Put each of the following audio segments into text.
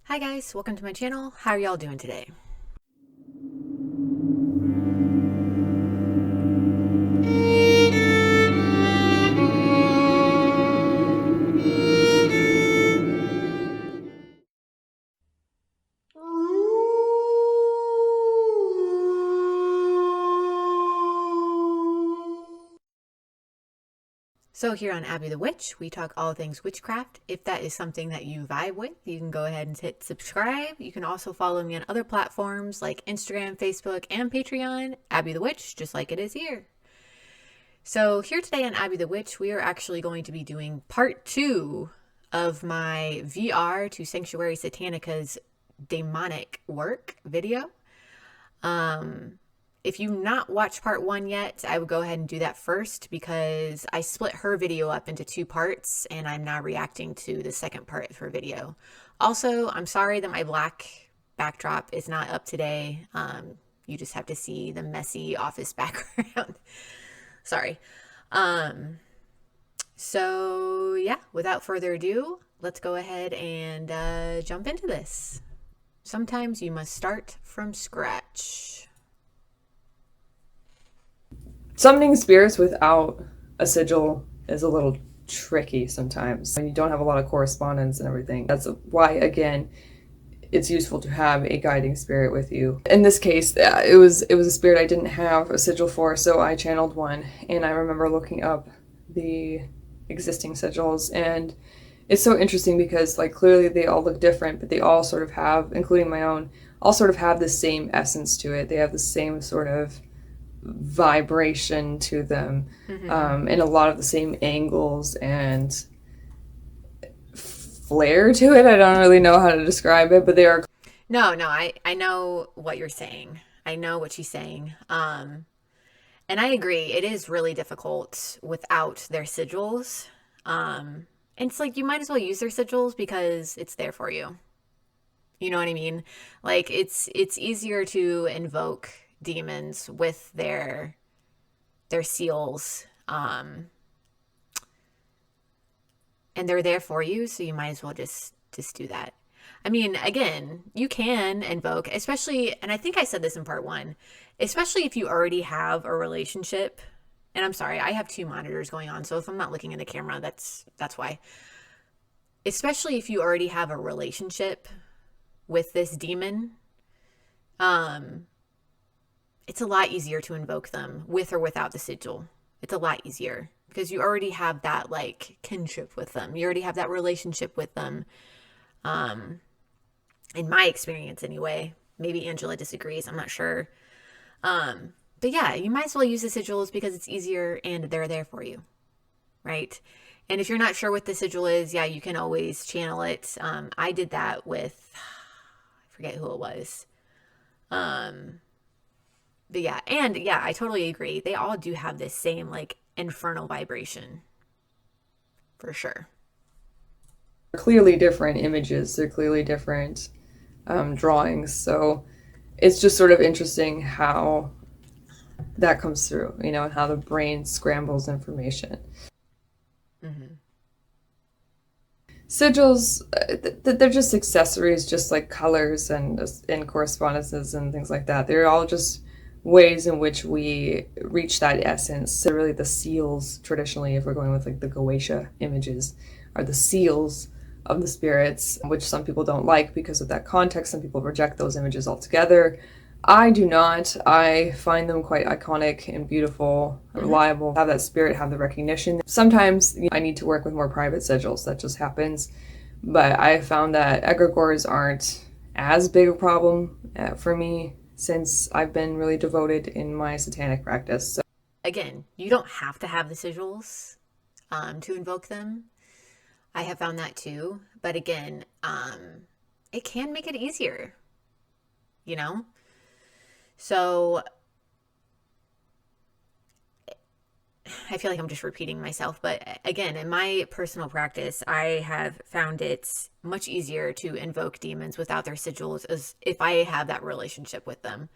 Hi guys, welcome to my channel. How are y'all doing today? So here on Abby the Witch, we talk all things witchcraft. If that is something that you vibe with, you can go ahead and hit subscribe. You can also follow me on other platforms like Instagram, Facebook, and Patreon, Abby the Witch, just like it is here. So here today on Abby the Witch, we are actually going to be doing part 2 of my VR to Sanctuary Satanica's demonic work video. If you've not watched part 1 yet, I would go ahead and do that first because I split her video up into 2 parts and I'm now reacting to the second part of her video. Also, I'm sorry that my black backdrop is not up today. You just have to see the messy office background. Sorry. So yeah, without further ado, let's go ahead and jump into this. Sometimes you must start from scratch. Summoning spirits without a sigil is a little tricky sometimes. When you don't have a lot of correspondence and everything. That's why, again, it's useful to have a guiding spirit with you. In this case, it was a spirit I didn't have a sigil for, so I channeled one. And I remember looking up the existing sigils, and it's so interesting because, like, clearly they all look different, but they all sort of have, including my own, all sort of have the same essence to it. They have the same sort of vibration to them, and a lot of the same angles and flair to it. I don't really know how to describe it, but they are. No, I know what you're saying. I know what she's saying. And I agree. It is really difficult without their sigils. And it's like you might as well use their sigils because it's there for you. You know what I mean? Like it's easier to invoke demons with their seals. And they're there for you, so you might as well just do that. I mean, again, you can invoke, especially, and I think I said this in part 1, especially if you already have a relationship. And I'm sorry, I have 2 monitors going on, so if I'm not looking at the camera, that's why. Especially if you already have a relationship with this demon, it's a lot easier to invoke them with or without the sigil. It's a lot easier because you already have that like kinship with them. You already have that relationship with them. In my experience anyway. Maybe Angela disagrees, I'm not sure. But yeah, you might as well use the sigils because it's easier and they're there for you, right? And if you're not sure what the sigil is, yeah, you can always channel it. I did that with, I forget who it was. But yeah, and yeah, I totally agree. They all do have this same like infernal vibration, for sure. Clearly different images. They're clearly different drawings. So it's just sort of interesting how that comes through, and how the brain scrambles information. Mm-hmm. Sigils, they're just accessories, just like colors and correspondences and things like that. They're all just ways in which we reach that essence. So really the seals, traditionally, if we're going with like the Goetia images, are the seals of the spirits, which some people don't like because of that context. Some people reject those images altogether. I do not. I find them quite iconic and beautiful, reliable, have that spirit, have the recognition. Sometimes I need to work with more private sigils. That just happens. But I found that egregores aren't as big a problem for me since I've been really devoted in my satanic practice. So. Again, you don't have to have the sigils to invoke them. I have found that too. But again, it can make it easier, you know? So I feel like I'm just repeating myself, but again, in my personal practice, I have found it much easier to invoke demons without their sigils as if I have that relationship with them.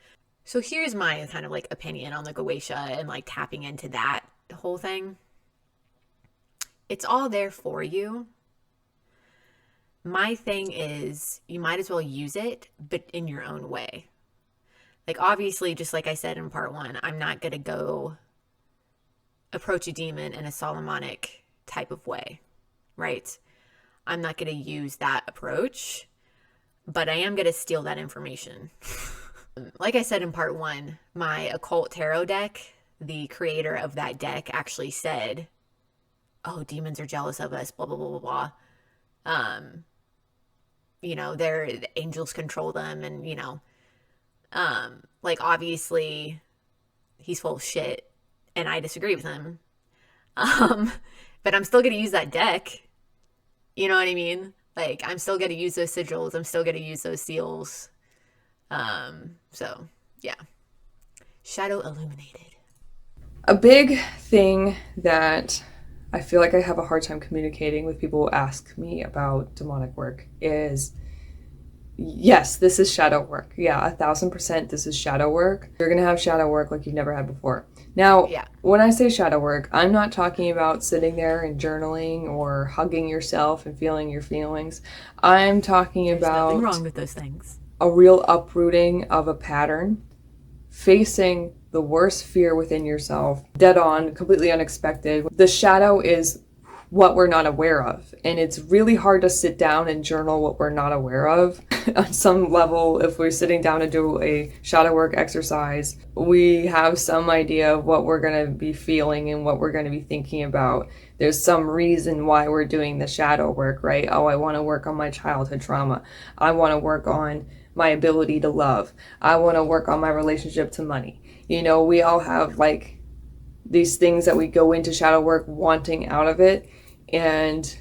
So here's my kind of like opinion on the Goetia and like tapping into that whole thing. It's all there for you. my thing is you might as well use it, but in your own way. Like, obviously, just like I said in part one, I'm not going to go approach a demon in a Solomonic type of way, right? I'm not going to use that approach, but I am going to steal that information. Like I said in part one, my occult tarot deck, the creator of that deck actually said, oh, demons are jealous of us, blah, blah, blah, blah, blah. The angels control them, and, like, obviously he's full of shit and I disagree with him. But I'm still going to use that deck. You know what I mean? Like, I'm still going to use those sigils. I'm still going to use those seals. So yeah. Shadow illuminated. A big thing that I feel like I have a hard time communicating with people who ask me about demonic work is, yes, this is shadow work. Yeah, 1,000% this is shadow work. You're going to have shadow work like you've never had before. Now, when I say shadow work, I'm not talking about sitting there and journaling or hugging yourself and feeling your feelings. I'm talking about nothing wrong with those things. A real uprooting of a pattern, facing the worst fear within yourself, dead on, completely unexpected. The shadow is what we're not aware of. And it's really hard to sit down and journal what we're not aware of. On some level, if we're sitting down to do a shadow work exercise, we have some idea of what we're going to be feeling and what we're going to be thinking about. There's some reason why we're doing the shadow work, right? Oh, I want to work on my childhood trauma. I want to work on my ability to love. I want to work on my relationship to money. We all have like these things that we go into shadow work wanting out of it. And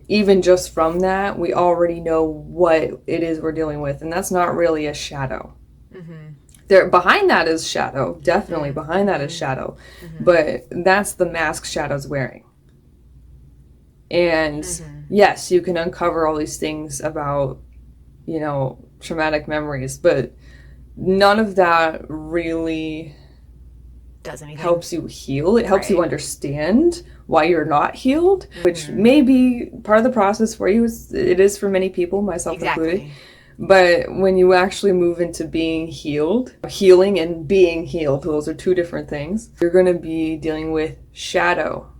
even just from that, we already know what it is we're dealing with. And that's not really a shadow. Mm-hmm. Behind that is shadow. Definitely mm-hmm. behind that is shadow. Mm-hmm. But that's the mask shadow's wearing. And mm-hmm. yes, you can uncover all these things about, traumatic memories, but none of that really does anything. Helps you heal. It helps you understand why you're not healed, which may be part of the process for you. It is for many people, myself included. But when you actually move into being healed, healing and being healed, those are two different things. You're going to be dealing with shadow,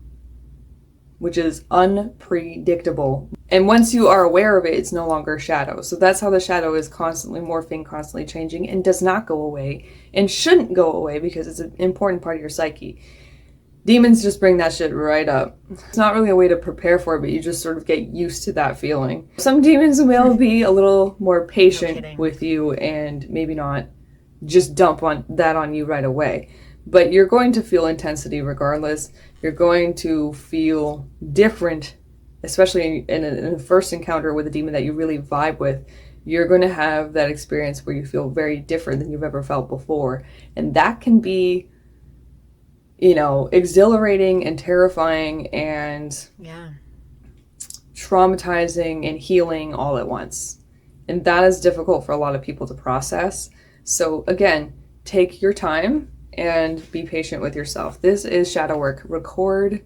which is unpredictable. And once you are aware of it, it's no longer shadow. So that's how the shadow is constantly morphing, constantly changing, and does not go away, and shouldn't go away because it's an important part of your psyche. Demons just bring that shit right up. It's not really a way to prepare for it, but you just sort of get used to that feeling. Some demons will be a little more patient with you and maybe not just dump on you right away. But you're going to feel intensity regardless. You're going to feel different, especially in a first encounter with a demon that you really vibe with. You're going to have that experience where you feel very different than you've ever felt before. And that can be, exhilarating and terrifying and traumatizing and healing all at once. And that is difficult for a lot of people to process. So again, take your time and be patient with yourself. This is shadow work. Record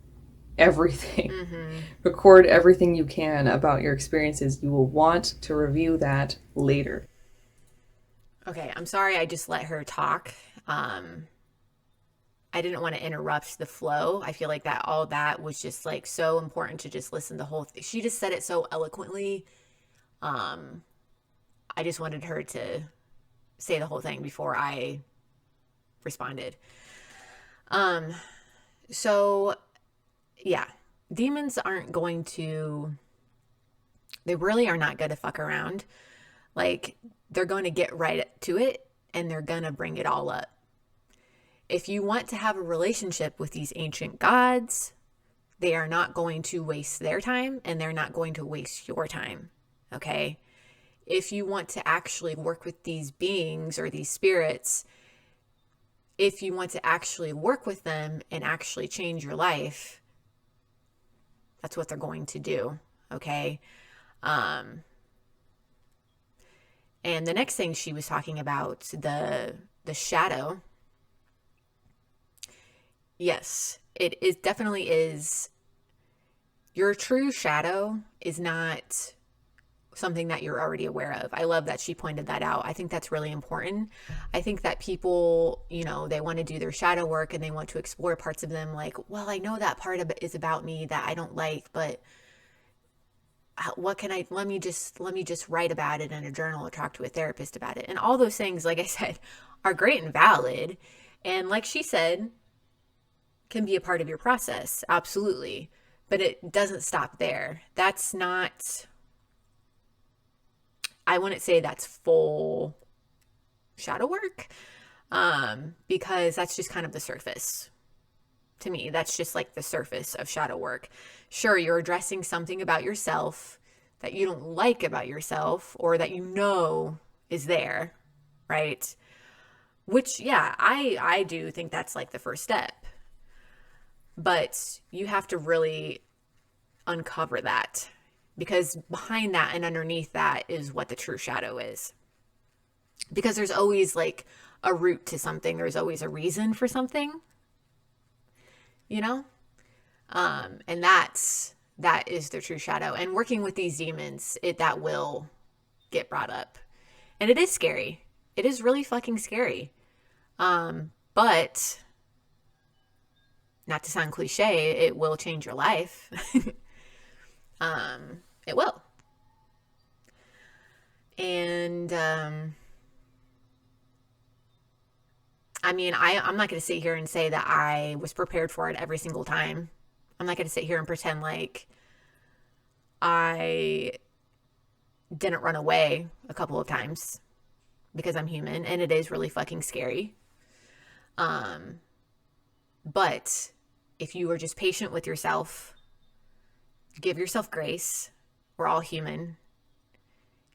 everything. Mm-hmm. Record everything you can about your experiences. You will want to review that later. Okay, I'm sorry I just let her talk. I didn't want to interrupt the flow. I feel like all that was just like so important to just listen to the whole thing. She just said it so eloquently. I just wanted her to say the whole thing before I responded. So yeah, demons aren't going to, they really are not going to fuck around. Like, they're going to get right to it and they're going to bring it all up. If you want to have a relationship with these ancient gods, they are not going to waste their time and they're not going to waste your time. Okay? If you want to actually work with these beings or these spirits, if you want to actually work with them and actually change your life, that's what they're going to do. Okay? And the next thing she was talking about, the shadow. Yes, it is definitely is. Your true shadow is not something that you're already aware of. I love that she pointed that out. I think that's really important. I think that people, they want to do their shadow work and they want to explore parts of them like, well, I know that part of it is about me that I don't like, but what can let me just write about it in a journal or talk to a therapist about it. And all those things, like I said, are great and valid. And like she said, can be a part of your process. Absolutely. But it doesn't stop there. That's not, I wouldn't say that's full shadow work, because that's just kind of the surface. To me, that's just like the surface of shadow work. Sure, you're addressing something about yourself that you don't like about yourself or that is there, right? Which, yeah, I do think that's like the first step. But you have to really uncover that, because behind that and underneath that is what the true shadow is. Because there's always like a root to something. There's always a reason for something, and that is the true shadow. And working with these demons, that will get brought up. And it is scary. It is really fucking scary. But not to sound cliche, it will change your life. It will. And I mean, I'm not going to sit here and say that I was prepared for it every single time. I'm not going to sit here and pretend like I didn't run away a couple of times, because I'm human and it is really fucking scary. But if you are just patient with yourself, give yourself grace, we're all human,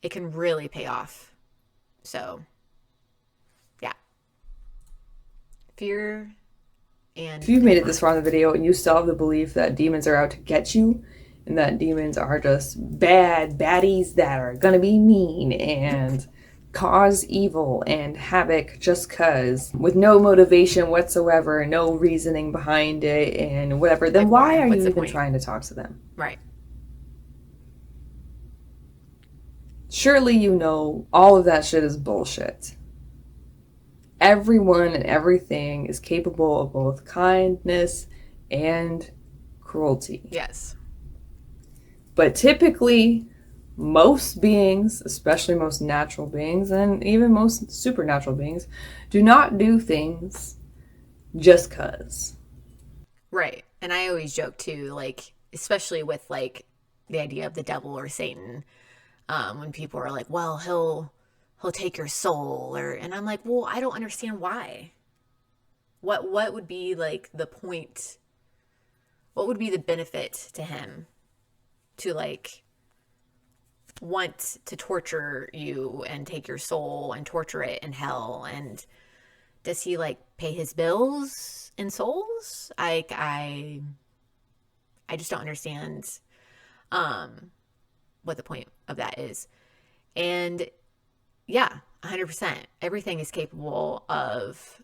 it can really pay off. So, yeah. Fear and... If you've made it this far in the video and you still have the belief that demons are out to get you, and that demons are just bad baddies that are gonna be mean and cause evil and havoc just cause, with no motivation whatsoever, no reasoning behind it and whatever, then why are you even trying to talk to them? Right. Surely you know all of that shit is bullshit. Everyone and everything is capable of both kindness and cruelty. Yes. But typically, most beings, especially most natural beings, and even most supernatural beings, do not do things just 'cause. Right. And I always joke too, like, especially with like the idea of the devil or Satan, when people are like, well, he'll take your soul, and I'm like, well, I don't understand why. What would be like the point? What would be the benefit to him to like want to torture you and take your soul and torture it in hell? And does he like pay his bills in souls? I just don't understand what the point of that is. And yeah, 100%. Everything is capable of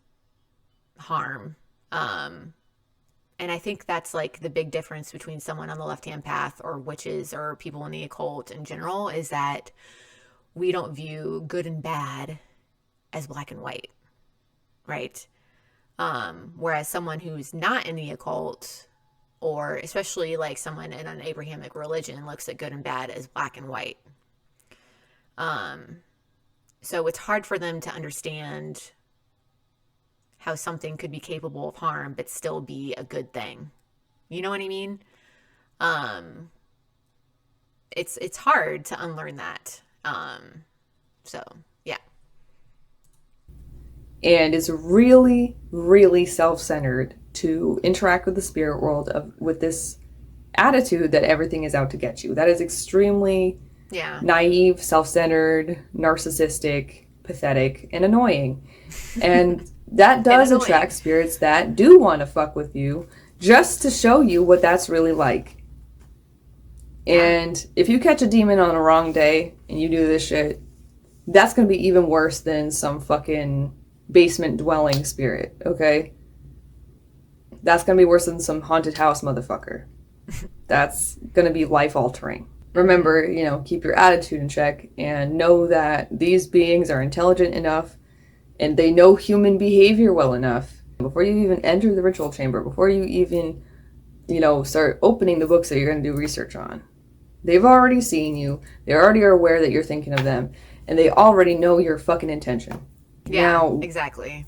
harm. And I think that's like the big difference between someone on the left-hand path or witches or people in the occult in general, is that we don't view good and bad as black and white, right? Whereas someone who's not in the occult, or especially like someone in an Abrahamic religion, looks at good and bad as black and white. So it's hard for them to understand how something could be capable of harm but still be a good thing. You know what I mean? It's hard to unlearn that. So yeah. And it's really, really self-centered to interact with the spirit world with this attitude that everything is out to get you. That is extremely naive, self-centered, narcissistic, pathetic, and annoying. And that does attract spirits that do want to fuck with you just to show you what that's really like. And if you catch a demon on the wrong day and you do this shit, that's going to be even worse than some fucking basement dwelling spirit, okay? That's going to be worse than some haunted house motherfucker. That's going to be life altering. Remember, keep your attitude in check and know that these beings are intelligent enough and they know human behavior well enough. Before you even enter the ritual chamber, before you even, start opening the books that you're going to do research on, they've already seen you. They already are aware that you're thinking of them, and they already know your fucking intention. Yeah, now, exactly.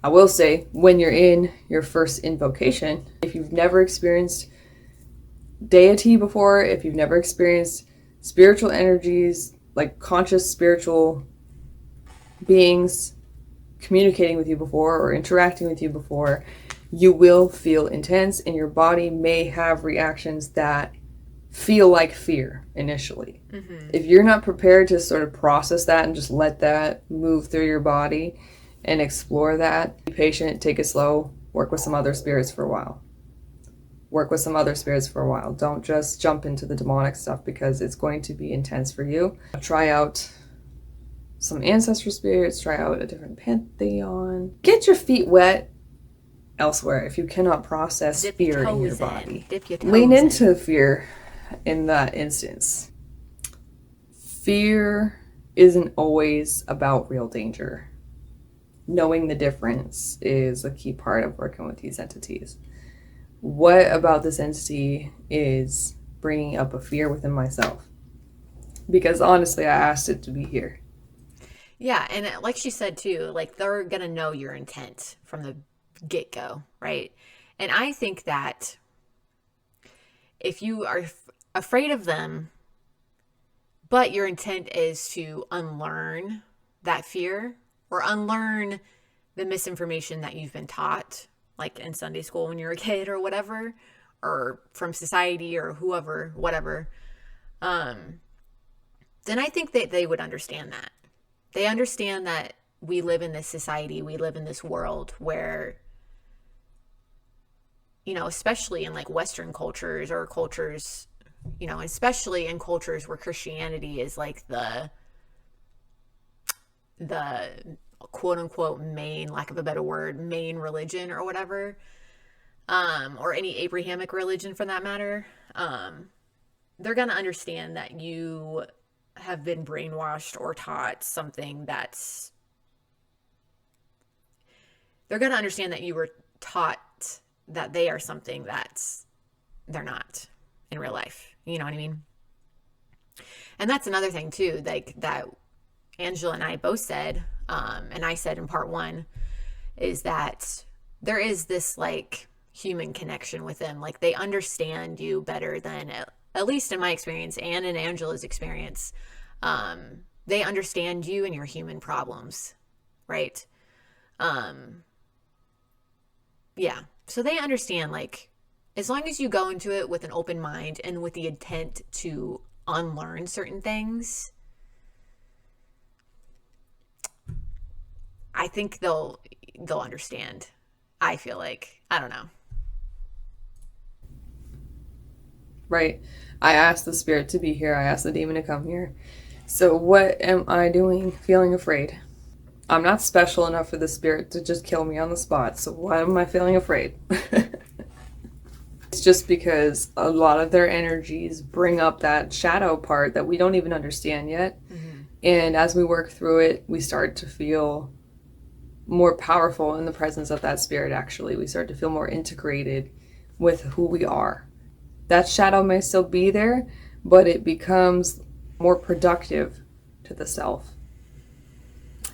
I will say, when you're in your first invocation, if you've never experienced deity before, if you've never experienced spiritual energies, like conscious spiritual beings communicating with you before or interacting with you before, you will feel intense, and your body may have reactions that feel like fear initially. Mm-hmm. If you're not prepared to sort of process that and just let that move through your body and explore that, be patient, take it slow, work with some other spirits for a while. Don't just jump into the demonic stuff, because it's going to be intense for you. Try out some ancestral spirits, try out a different pantheon. Get your feet wet elsewhere if you cannot process fear in your body. Lean into fear in that instance. Fear isn't always about real danger. Knowing the difference is a key part of working with these entities. What about this entity is bringing up a fear within myself? Because honestly, I asked it to be here. Yeah, and like she said too, like they're going to know your intent from the get-go, right? And I think that if you are afraid of them, but your intent is to unlearn that fear or unlearn the misinformation that you've been taught, like in Sunday school when you're a kid or whatever, or from society or whoever, whatever, then I think that they would understand that. They understand that we live in this society, we live in this world where, especially in like Western cultures or cultures, especially in cultures where Christianity is like the quote unquote main, lack of a better word, main religion or whatever, or any Abrahamic religion for that matter, they're going to understand that you have been brainwashed or taught something they're going to understand that you were taught that they are something they're not in real life. You know what I mean? And that's another thing too, like that Angela and I both said, and I said in part 1, is that there is this like human connection with them. Like they understand you better than, at least in my experience and in Angela's experience, they understand you and your human problems, right? Yeah. So they understand, like, as long as you go into it with an open mind and with the intent to unlearn certain things, I think they'll understand. I feel like, I don't know. Right. I asked the spirit to be here. I asked the demon to come here. So what am I doing feeling afraid? I'm not special enough for the spirit to just kill me on the spot. So why am I feeling afraid? It's just because a lot of their energies bring up that shadow part that we don't even understand yet. Mm-hmm. And as we work through it, we start to feel more powerful in the presence of that spirit, actually. We start to feel more integrated with who we are. That shadow may still be there, but it becomes more productive to the self.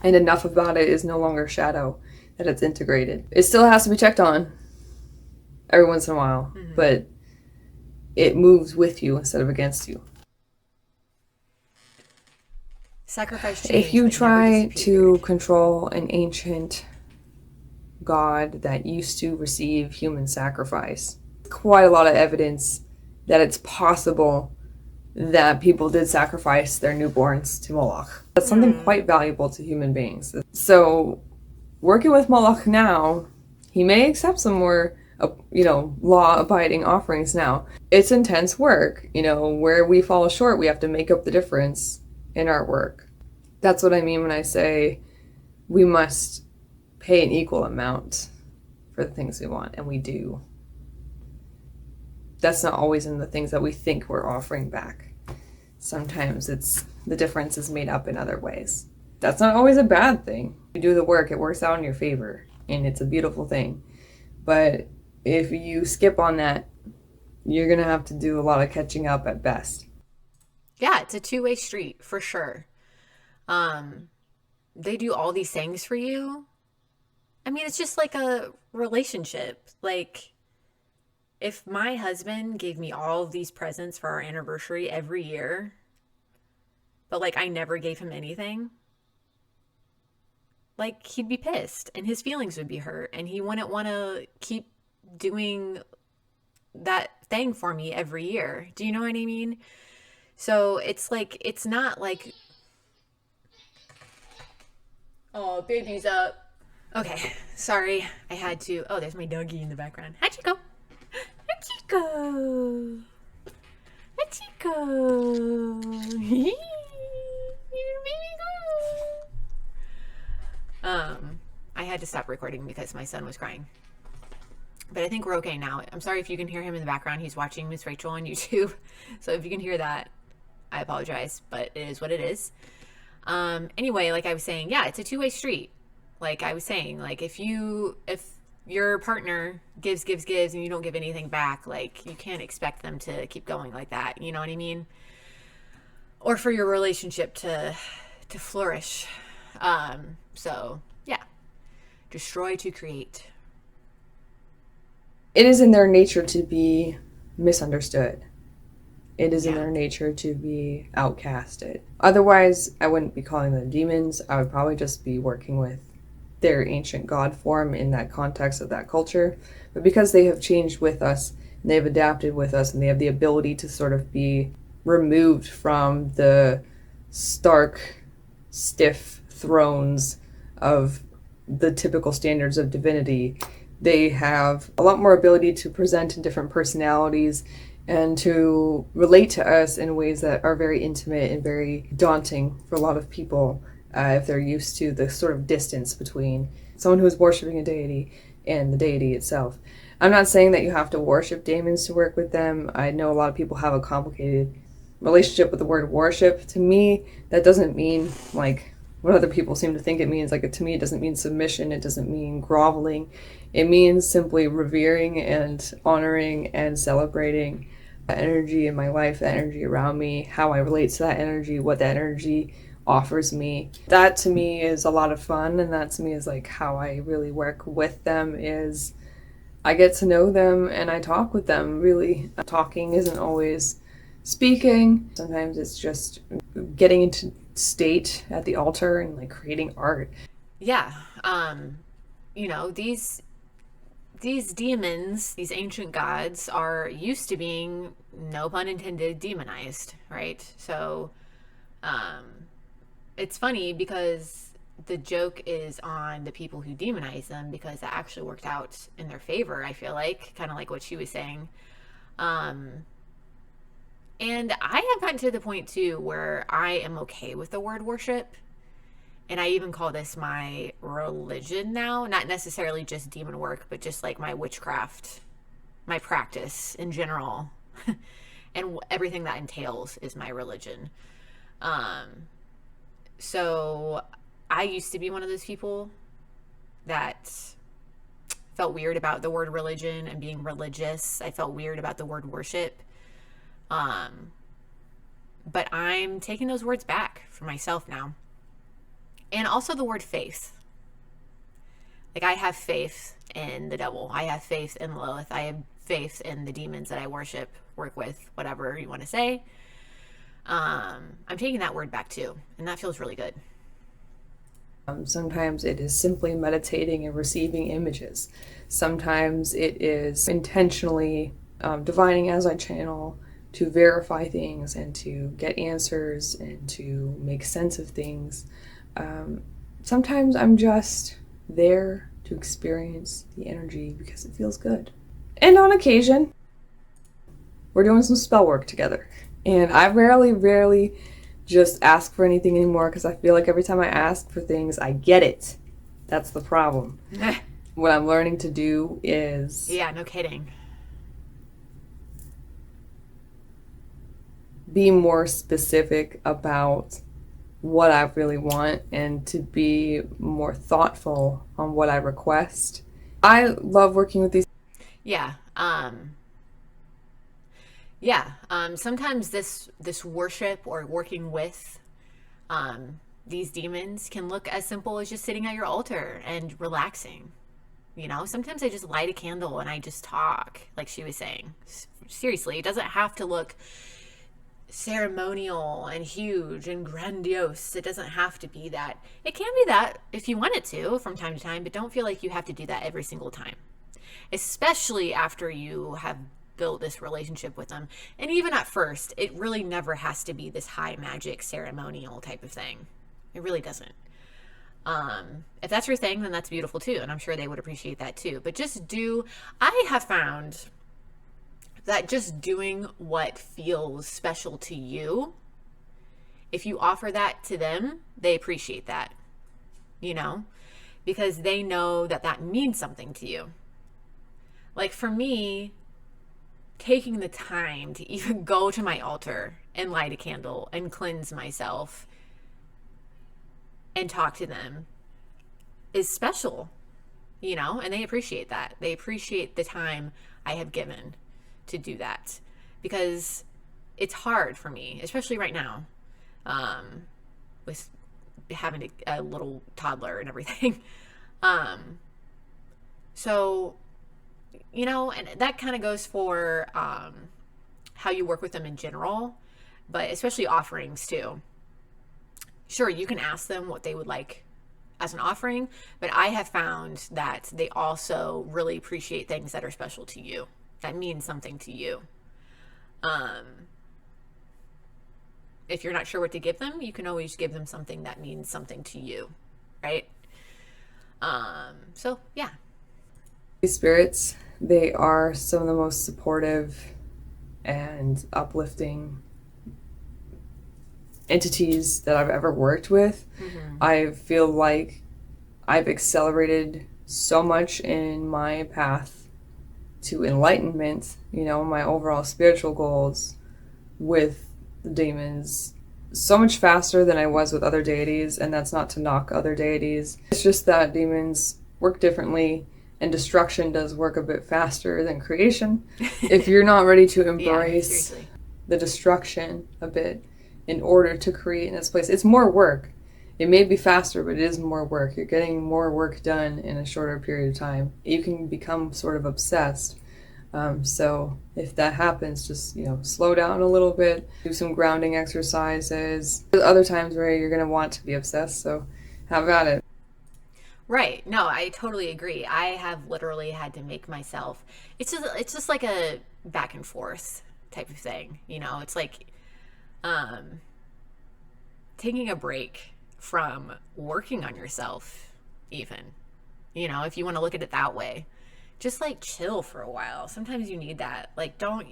And enough about it is no longer shadow, that it's integrated. It still has to be checked on every once in a while, mm-hmm. but it moves with you instead of against you. Sacrifice change. If you try to control an ancient god that used to receive human sacrifice, quite a lot of evidence that it's possible that people did sacrifice their newborns to Moloch. That's something quite valuable to human beings. So working with Moloch now, he may accept some more, law-abiding offerings now. It's intense work. Where we fall short, we have to make up the difference in our work. That's what I mean when I say we must pay an equal amount for the things we want, and we do. That's not always in the things that we think we're offering back. Sometimes the difference is made up in other ways. That's not always a bad thing. You do the work, it works out in your favor, and it's a beautiful thing. But if you skip on that, you're going to have to do a lot of catching up at best. Yeah, it's a two-way street for sure. They do all these things for you. I mean, it's just like a relationship. Like, if my husband gave me all of these presents for our anniversary every year, but like I never gave him anything, like he'd be pissed and his feelings would be hurt and he wouldn't want to keep doing that thing for me every year. Do you know what I mean? So it's like, it's not like, oh, baby's up. Okay, sorry. I had to. Oh, there's my doggy in the background. Hachiko. Hachiko. Hachiko. Baby girl. I had to stop recording because my son was crying. But I think we're okay now. I'm sorry if you can hear him in the background. He's watching Miss Rachel on YouTube. So if you can hear that, I apologize, but it is what it is. Anyway, like I was saying, yeah, it's a two-way street. Like I was saying, like if your partner gives and you don't give anything back, like you can't expect them to keep going like that. You know what I mean? Or for your relationship to flourish. So yeah, destroy to create. It is in their nature to be misunderstood. It is in their nature to be outcasted. Otherwise, I wouldn't be calling them demons. I would probably just be working with their ancient god form in that context of that culture. But because they have changed with us, and they've adapted with us, and they have the ability to sort of be removed from the stark, stiff thrones of the typical standards of divinity, they have a lot more ability to present in different personalities and to relate to us in ways that are very intimate and very daunting for a lot of people if they're used to the sort of distance between someone who is worshiping a deity and the deity itself. I'm not saying that you have to worship demons to work with them. I know a lot of people have a complicated relationship with the word worship. To me, that doesn't mean like what other people seem to think it means. Like, to me, it doesn't mean submission. It doesn't mean groveling. It means simply revering and honoring and celebrating the energy in my life, the energy around me, how I relate to that energy, what that energy offers me. That to me is a lot of fun, and that to me is like how I really work with them. Is I get to know them and I talk with them. Really, talking isn't always speaking. Sometimes it's just getting into state at the altar and like creating art. Yeah. You know, these demons, these ancient gods, are used to being, no pun intended, demonized, right? So it's funny because the joke is on the people who demonize them, because that actually worked out in their favor, I feel like, kind of like what she was saying. And I have gotten to the point too where I am okay with the word worship. And I even call this my religion now, not necessarily just demon work, but just like my witchcraft, my practice in general, and everything that entails is my religion. So I used to be one of those people that felt weird about the word religion and being religious. I felt weird about the word worship. But I'm taking those words back for myself now. And also the word faith. Like, I have faith in the devil. I have faith in Lilith. I have faith in the demons that I worship, work with, whatever you want to say. I'm taking that word back too. And that feels really good. Sometimes it is simply meditating and receiving images. Sometimes it is intentionally divining as I channel to verify things and to get answers and to make sense of things. Sometimes I'm just there to experience the energy because it feels good. And on occasion, we're doing some spell work together. And I rarely just ask for anything anymore because I feel like every time I ask for things, I get it. That's the problem. What I'm learning to do is... Yeah, no kidding. be more specific about what I really want and to be more thoughtful on what I request. I love working with these. Yeah. Yeah. Sometimes this worship or working with these demons can look as simple as just sitting at your altar and relaxing. You know, sometimes I just light a candle and I just talk, like she was saying. Seriously, it doesn't have to look ceremonial and huge and grandiose. It doesn't have to be that. It can be that if you want it to from time to time, but don't feel like you have to do that every single time, especially after you have built this relationship with them. And even at first, it really never has to be this high magic ceremonial type of thing. It really doesn't. If that's your thing, then that's beautiful too, and I'm sure they would appreciate that too. But just do, I have found that just doing what feels special to you, if you offer that to them, they appreciate that, you know, because they know that that means something to you. Like for me, taking the time to even go to my altar and light a candle and cleanse myself and talk to them is special, you know, and they appreciate that. They appreciate the time I have given to do that, because it's hard for me, especially right now, with having a little toddler and everything. So, you know, and that kind of goes for how you work with them in general, but especially offerings too. Sure, you can ask them what they would like as an offering, but I have found that they also really appreciate things that are special to you, that mean something to you. If you're not sure what to give them, you can always give them something that means something to you, right? So yeah. These spirits, they are some of the most supportive and uplifting entities that I've ever worked with. I feel like I've accelerated so much in my path to enlightenment, you know, my overall spiritual goals with the demons so much faster than I was with other deities, and that's not to knock other deities. It's just that demons work differently and destruction does work a bit faster than creation. If you're not ready to embrace the destruction a bit in order to create in this place, it's more work. It may be faster, but it is more work. You're getting more work done in a shorter period of time. You can become sort of obsessed. So if that happens, just, you know, slow down a little bit, do some grounding exercises. There's other times where you're going to want to be obsessed, so have at it. Right. No, I totally agree. I have literally had to make myself, it's just like a back and forth type of thing, you know. It's like taking a break from working on yourself, even, you know, if you want to look at it that way. Just like chill for a while. Sometimes you need that. Like don't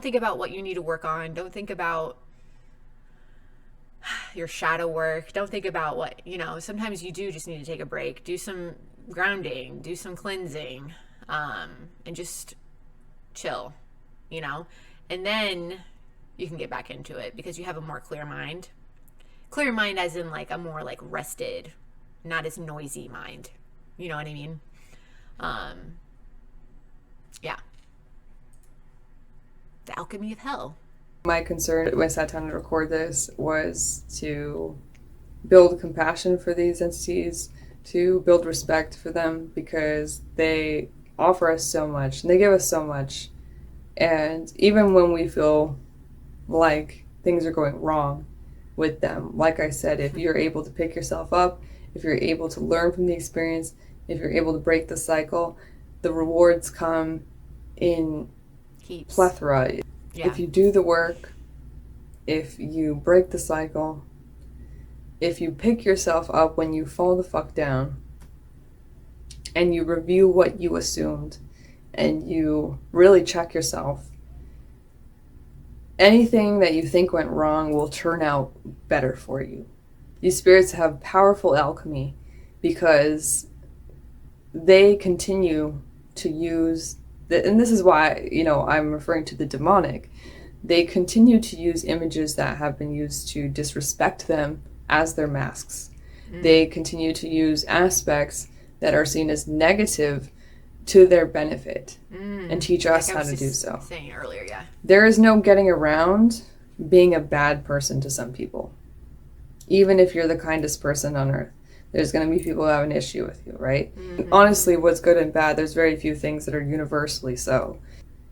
think about what you need to work on. Don't think about your shadow work. Don't think about what, you know, sometimes you do just need to take a break. Do some grounding, do some cleansing, and just chill, you know? And then you can get back into it because you have a more clear mind. Clear mind as in like a more like rested, not as noisy mind. You know what I mean? Yeah. The alchemy of hell. My concern when I sat down to record this was to build compassion for these entities, to build respect for them, because they offer us so much and they give us so much. And even when we feel like things are going wrong with them, like I said, if you're able to pick yourself up, if you're able to learn from the experience, if you're able to break the cycle, the rewards come in Heaps. plethora. Yeah. If you do the work, if you break the cycle, if you pick yourself up when you fall the fuck down, and you review what you assumed, and you really check yourself, anything that you think went wrong will turn out better for you. These spirits have powerful alchemy because they continue to use, and this is why, you know, I'm referring to the demonic. they continue to use images that have been used to disrespect them as their masks. They continue to use aspects that are seen as negative to their benefit and teach us how to do so. Saying earlier, yeah. There is no getting around being a bad person to some people. Even if you're the kindest person on earth, there's going to be people who have an issue with you, right? Honestly, what's good and bad, there's very few things that are universally so.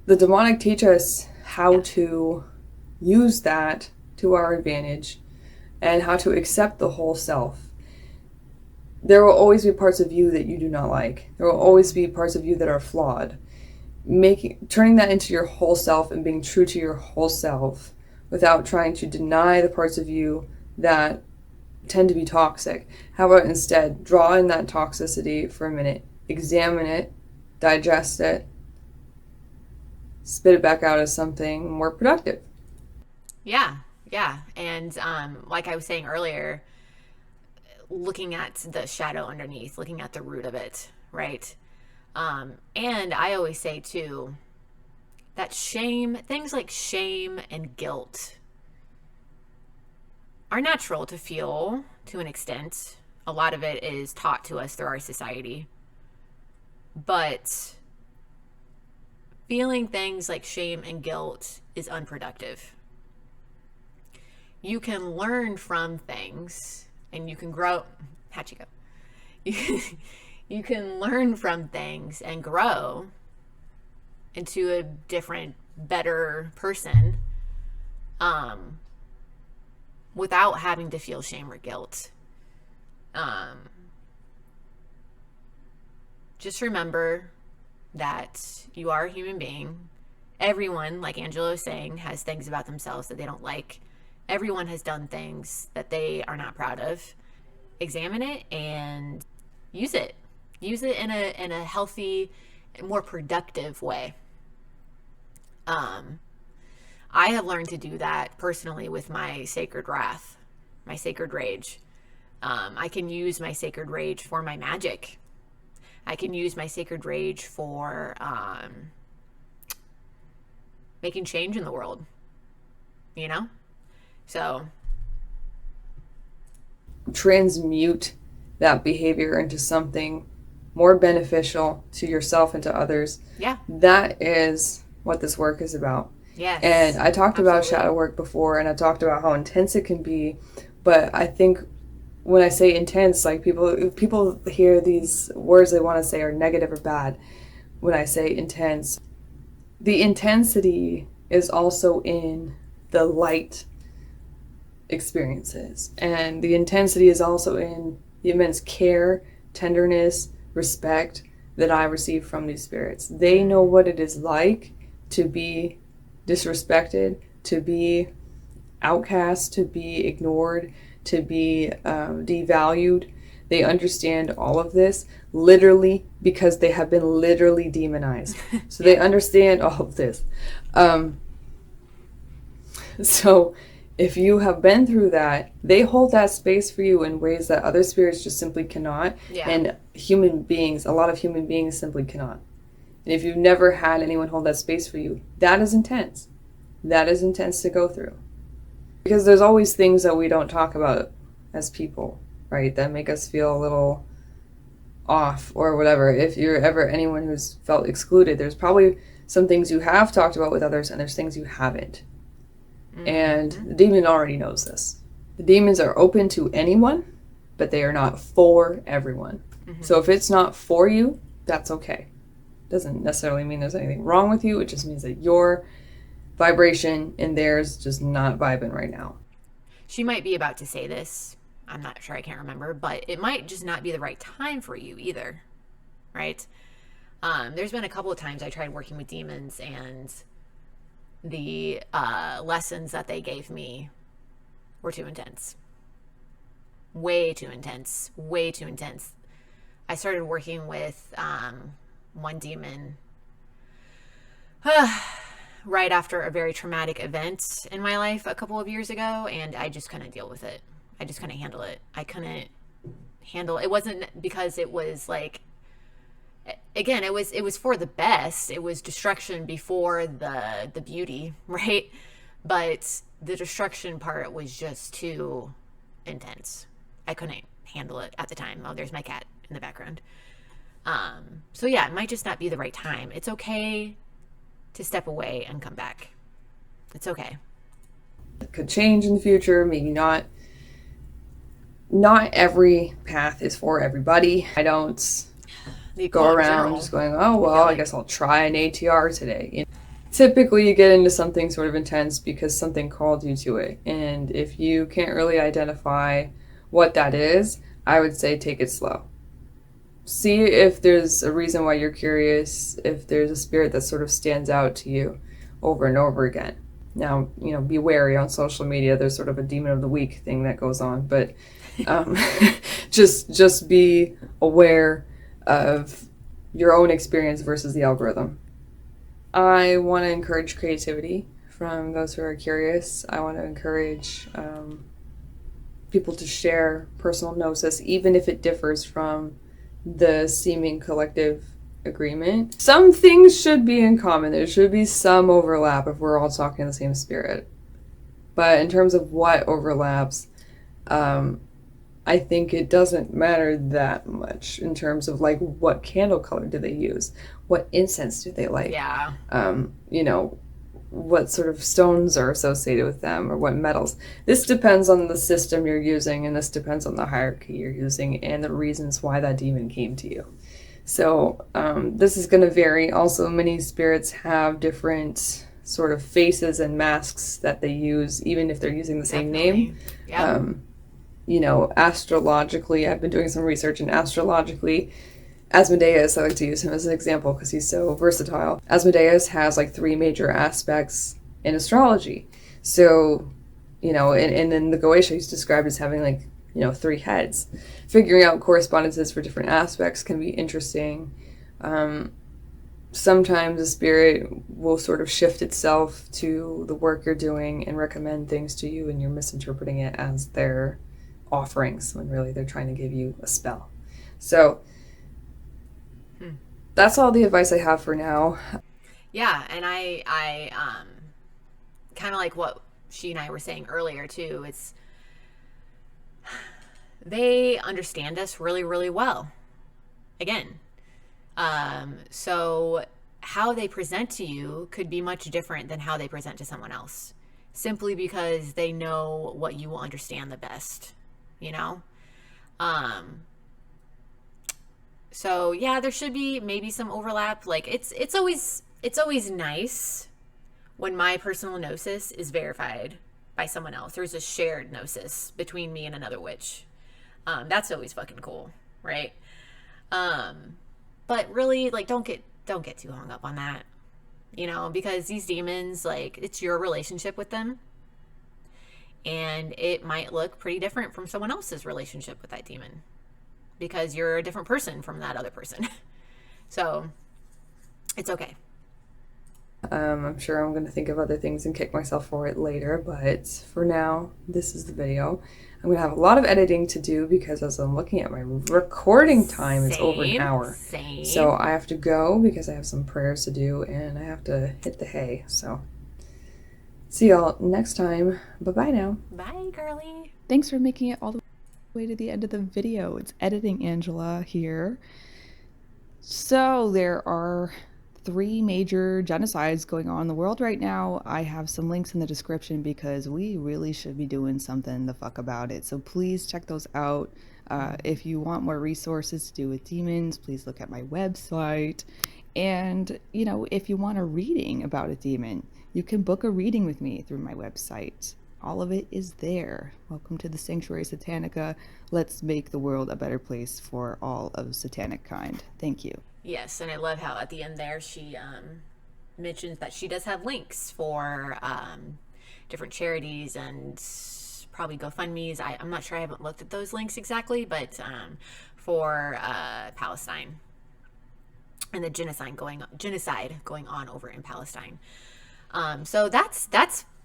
The demonic teach us how to use that to our advantage and how to accept the whole self. There will always be parts of you that you do not like. There will always be parts of you that are flawed. Turning that into your whole self and being true to your whole self without trying to deny the parts of you that tend to be toxic. How about instead draw in that toxicity for a minute, examine it, digest it, spit it back out as something more productive. Yeah. And like I was saying earlier, looking at the shadow underneath, looking at the root of it, right? And I always say too, that things like shame and guilt are natural to feel to an extent. A lot of it is taught to us through our society. But feeling things like shame and guilt is unproductive. You can learn from things and you can grow. Hachiko. You can learn from things and grow into a different, better person without having to feel shame or guilt. Just remember that you are a human being. Everyone, like Angela was saying, has things about themselves that they don't like. Everyone has done things that they are not proud of. Examine it and use it. Use it in a healthy, more productive way. I have learned to do that personally with my sacred wrath, my sacred rage. I can use my sacred rage for my magic. I can use my sacred rage for making change in the world. You know? So transmute that behavior into something more beneficial to yourself and to others. Yeah. That is what this work is about. Yes. And I talked about shadow work before, and I talked about how intense it can be, but I think when I say intense, like people hear these words they want to say are negative or bad. When I say intense, the intensity is also in the light experiences, and the intensity is also in the immense care, tenderness, respect that I receive from these spirits. They know what it is like to be disrespected, to be outcast, to be ignored, to be devalued. They understand all of this literally because they have been literally demonized. So they understand all of this. So if you have been through that, they hold that space for you in ways that other spirits just simply cannot. Yeah. And human beings, a lot of human beings simply cannot. And if you've never had anyone hold that space for you, that is intense. That is intense to go through. Because there's always things that we don't talk about as people, right? That make us feel a little off or whatever. If you're ever anyone who's felt excluded, there's probably some things you have talked about with others and there's things you haven't. Mm-hmm. And the demon already knows this. The demons are open to anyone, but they are not for everyone. Mm-hmm. So if it's not for you, that's okay. Doesn't necessarily mean there's anything wrong with you. It just means that your vibration and theirs just not vibing right now. She might be about to say this. I'm not sure. I can't remember. But it might just not be the right time for you either. Right? There's been a couple of times I tried working with demons and the lessons that they gave me were too intense. Way too intense. Way too intense. I started working with one demon right after a very traumatic event in my life a couple of years ago, and I just couldn't deal with it. I just couldn't handle it. I couldn't handle it. It wasn't because it was like, again, it was for the best. It was destruction before the beauty, right? But the destruction part was just too intense. I couldn't handle it at the time. Oh, there's my cat in the background. So yeah, it might just not be the right time. It's okay to step away and come back. It's okay. It could change in the future, maybe not. Not every path is for everybody. I don't go around just going, oh, well, I guess I'll try an ATR today. You know, typically, you get into something sort of intense because something called you to it. And if you can't really identify what that is, I would say take it slow. See if there's a reason why you're curious, if there's a spirit that sort of stands out to you over and over again. Now, you know, be wary on social media. There's sort of a demon of the week thing that goes on, but just be aware of your own experience versus the algorithm. I want to encourage creativity from those who are curious. I want to encourage people to share personal gnosis, even if it differs from the seeming collective agreement. Some things should be in common. There should be some overlap if we're all talking the same spirit. But in terms of what overlaps, I think it doesn't matter that much in terms of like what candle color do they use, what incense do they like, Yeah. You know, what sort of stones are associated with them or what metals. This depends on the system you're using, and this depends on the hierarchy you're using and the reasons why that demon came to you. So this is going to vary. Also, many spirits have different sort of faces and masks that they use, even if they're using the same name. Yeah. You know, astrologically, I've been doing some research, and astrologically, Asmodeus, I like to use him as an example because he's so versatile. Asmodeus has like 3 major aspects in astrology. So, you know, and then the Goetia he's described as having like, you know, 3 heads. Figuring out correspondences for different aspects can be interesting. Sometimes a spirit will sort of shift itself to the work you're doing and recommend things to you, and you're misinterpreting it as their offerings when really they're trying to give you a spell. So that's all the advice I have for now. Yeah, and I kind of like what she and I were saying earlier too. It's they understand us really, really well. Again, so how they present to you could be much different than how they present to someone else, simply because they know what you will understand the best. You know. So yeah, there should be maybe some overlap. Like it's always nice when my personal gnosis is verified by someone else. There's a shared gnosis between me and another witch. That's always fucking cool, right? But really, like, don't get too hung up on that, you know, because these demons, like, it's your relationship with them, and it might look pretty different from someone else's relationship with that demon because you're a different person from that other person. So it's okay. I'm sure I'm going to think of other things and kick myself for it later, but for now, this is the video. I'm going to have a lot of editing to do because as I'm looking at my recording time, it's over an hour. Same. So I have to go because I have some prayers to do and I have to hit the hay. So see y'all next time. Bye-bye now. Bye, girly. Thanks for making it all the way to the end of the video. It's Editing Angela here. So there are 3 major genocides going on in the world right now. I have some links in the description because we really should be doing something the fuck about it. So please check those out. If you want more resources to do with demons, please look at my website. And, you know, if you want a reading about a demon, you can book a reading with me through my website. All of it is there. Welcome to the Sanctuary Satanica. Let's make the world a better place for all of satanic kind. Thank you. Yes, and I love how at the end there she mentions that she does have links for different charities and probably GoFundMe's. I'm not sure, I haven't looked at those links exactly, but for Palestine and the genocide going on over in Palestine. So that's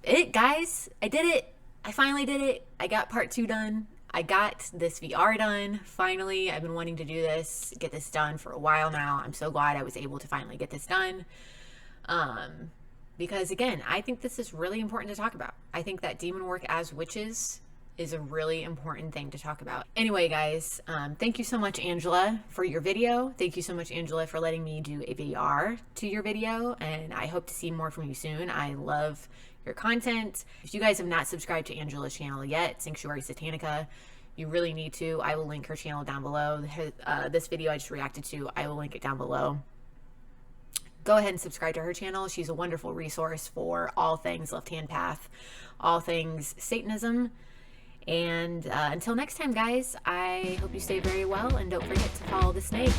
it, guys. I did it. I finally did it. I got part 2 done. I got this VR done, finally. I've been wanting to do this, get this done for a while now. I'm so glad I was able to finally get this done. because again, I think this is really important to talk about. I think that demon work as witches is a really important thing to talk about. Anyway, guys, thank you so much, Angela, for your video. Thank you so much, Angela, for letting me do a VR to your video, and I hope to see more from you soon. I love your content. If you guys have not subscribed to Angela's channel yet, Sanctuary Satanica, you really need to. I will link her channel down below. This video I just reacted to, I will link it down below. Go ahead and subscribe to her channel. She's a wonderful resource for all things Left Hand Path, all things Satanism. And until next time, guys, I hope you stay very well, and don't forget to follow the snake.